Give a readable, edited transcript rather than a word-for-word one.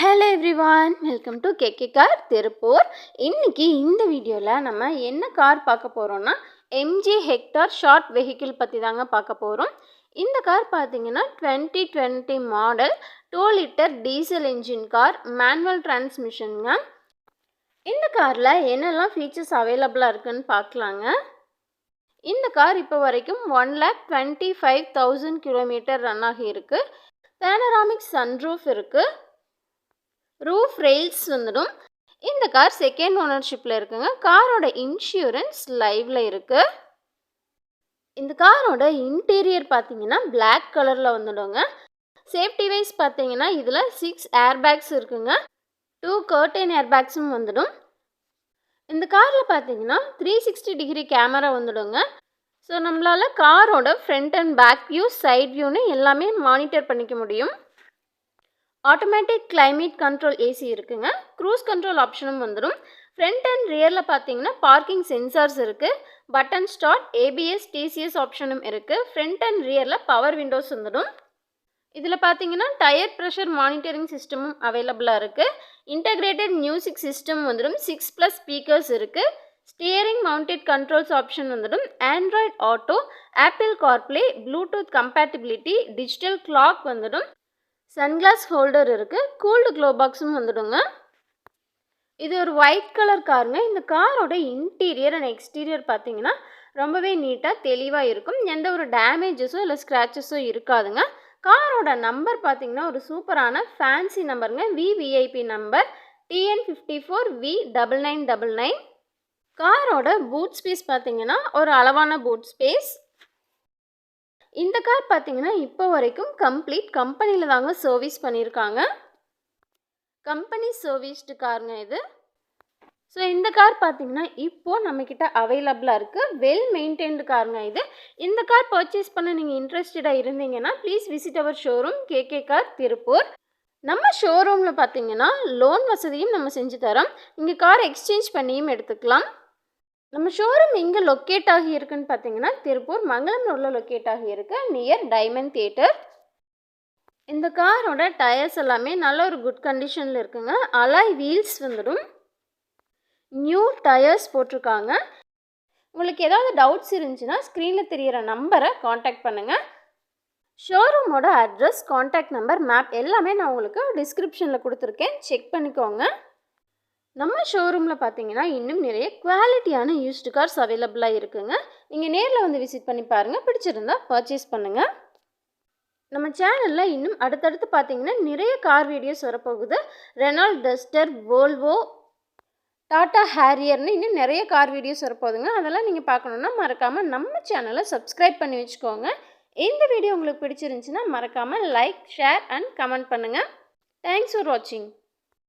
Hello everyone, welcome to KK car Tiruppur. இன்றைக்கி இந்த வீடியோவில் நம்ம என்ன கார் பார்க்க போகிறோன்னா எம்ஜி ஹெக்டார் ஷார்ட் வெஹிக்கிள் பற்றி தாங்க பார்க்க போகிறோம். இந்த கார் பார்த்திங்கன்னா 2020 model 2 litre diesel engine car, manual டிரான்ஸ்மிஷனுங்க. இந்த காரில் என்னெல்லாம் ஃபீச்சர்ஸ் அவைலபிளாக இருக்குதுன்னு பார்க்கலாங்க. இந்த கார் இப்போ வரைக்கும் 1,25,000 கிலோமீட்டர் ரன் ஆகி இருக்குது. பேனராமிக் சன்ரூஃப் இருக்குது. ரூஃப் ரெயில்ஸ் வந்துடும். இந்த கார் செகண்ட் ஓனர்ஷிப்பில் இருக்குங்க. காரோட இன்சூரன்ஸ் லைவில் இருக்குது. இந்த காரோட இன்டீரியர் பார்த்தீங்கன்னா பிளாக் கலரில் வந்துடுங்க. சேஃப்டி வைஸ் பார்த்தீங்கன்னா இதில் 6 ஏர்பேக்ஸ் இருக்குங்க. 2 கர்டன் ஏர்பேக்ஸும் வந்துடும். இந்த காரில் பார்த்தீங்கன்னா 360 டிகிரி கேமரா வந்துடுங்க. ஸோ நம்மளால் காரோட front and back view, side வியூன்னு எல்லாமே மானிட்டர் பண்ணிக்க முடியும். ஆட்டோமேட்டிக் கிளைமேட் கண்ட்ரோல் ஏசி இருக்குங்க. க்ரூஸ் கண்ட்ரோல் ஆப்ஷனும் வந்துடும். ஃப்ரண்ட் அண்ட் ரியரில் பார்த்தீங்கன்னா பார்க்கிங் சென்சார்ஸ் இருக்குது. பட்டன் ஸ்டார்ட், ஏபிஎஸ், டிசிஎஸ் ஆப்ஷனும் இருக்குது. ஃப்ரண்ட் அண்ட் ரியரில் பவர் விண்டோஸ் வந்துடும். இதில் பார்த்தீங்கன்னா டயர் ப்ரெஷர் மானிட்டரிங் சிஸ்டமும் அவைலபிளாக இருக்குது. இன்டகிரேட்டட் மியூசிக் சிஸ்டம் வந்துடும். 6+ ஸ்பீக்கர்ஸ் இருக்குது. ஸ்டியரிங் மவுண்டட் கண்ட்ரோல்ஸ் ஆப்ஷன் வந்துடும். Android auto, apple CarPlay, Bluetooth compatibility, digital clock வந்துடும். சன்கிளாஸ் ஹோல்டர் இருக்குது. கூல்டு க்ளோ பாக்ஸும் வந்துடுங்க. இது ஒரு ஒயிட் கலர் காருங்க. இந்த காரோட இன்டீரியர் அண்ட் எக்ஸ்டீரியர் பார்த்தீங்கன்னா ரொம்பவே நீட்டாக தெளிவாக இருக்கும். எந்த ஒரு டேமேஜஸோ இல்லை ஸ்க்ராச்சஸோ இருக்காதுங்க. காரோட நம்பர் பார்த்தீங்கன்னா ஒரு சூப்பரான ஃபேன்சி நம்பருங்க. VVIP number TN54V9999. காரோட பூட் ஸ்பேஸ் பார்த்தீங்கன்னா ஒரு அளவான பூட் ஸ்பேஸ். இந்த கார் பார்த்தீங்கன்னா இப்போ வரைக்கும் கம்ப்ளீட் கம்பெனியில் தாங்க சர்வீஸ் பண்ணியிருக்காங்க. கம்பெனி சர்வீஸ்டு காருங்க இது. ஸோ இந்த கார் பார்த்தீங்கன்னா இப்போது நம்மக்கிட்ட அவைலபிளாக இருக்குது. வெல் மெயின்டைன்டு காருங்க இது. இந்த கார் பர்ச்சேஸ் பண்ண நீங்கள் இன்ட்ரெஸ்டடாக இருந்தீங்கன்னா please visit our showroom KK car Tiruppur. நம்ம ஷோரூமில் பார்த்தீங்கன்னா லோன் வசதியும் நம்ம செஞ்சு தரோம். நீங்கள் கார் எக்ஸ்சேஞ்ச் பண்ணியும் எடுத்துக்கலாம். நம்ம ஷோரூம் எங்கே லொக்கேட் ஆகி இருக்குன்னு பார்த்தீங்கன்னா திருப்பூர் மங்களம் ரோடில் லொக்கேட் ஆகி இருக்கு, நியர் டைமண்ட் தியேட்டர். இந்த காரோட டயர்ஸ் எல்லாமே நல்ல ஒரு குட் கண்டிஷனில் இருக்குங்க. அலாய் வீல்ஸ் வந்துடும். நியூ டயர்ஸ் போட்டிருக்காங்க. உங்களுக்கு ஏதாவது டவுட்ஸ் இருந்துச்சுன்னா ஸ்க்ரீனில் தெரிகிற நம்பரை காண்டாக்ட் பண்ணுங்கள். ஷோரூமோட அட்ரஸ், காண்டாக்ட் நம்பர், மேப் எல்லாமே நான் உங்களுக்கு டிஸ்கிரிப்ஷனில் கொடுத்துருக்கேன். செக் பண்ணிக்கோங்க. நம்ம ஷோரூமில் பார்த்தீங்கன்னா இன்னும் நிறைய குவாலிட்டியான யூஸ்டு கார்ஸ் அவைலபிளாக இருக்குங்க. நீங்கள் நேரில் வந்து விசிட் பண்ணி பாருங்கள். பிடிச்சிருந்தா பர்ச்சேஸ் பண்ணுங்கள். நம்ம சேனலில் இன்னும் அடுத்தடுத்து பார்த்தீங்கன்னா நிறைய கார் வீடியோஸ் வரப்போகுது. ரெனால்ட் டஸ்டர், வோல்வோ, டாடா ஹேரியர்னு இன்னும் நிறைய கார் வீடியோஸ் வரப்போகுதுங்க. அதெல்லாம் நீங்கள் பார்க்கணுன்னா மறக்காமல் நம்ம சேனலை சப்ஸ்கிரைப் பண்ணி வச்சுக்கோங்க. இந்த வீடியோ உங்களுக்கு பிடிச்சிருந்துச்சுன்னா மறக்காமல் லைக், ஷேர் அண்ட் கமெண்ட் பண்ணுங்கள். தேங்க்ஸ் ஃபார் வாட்சிங்.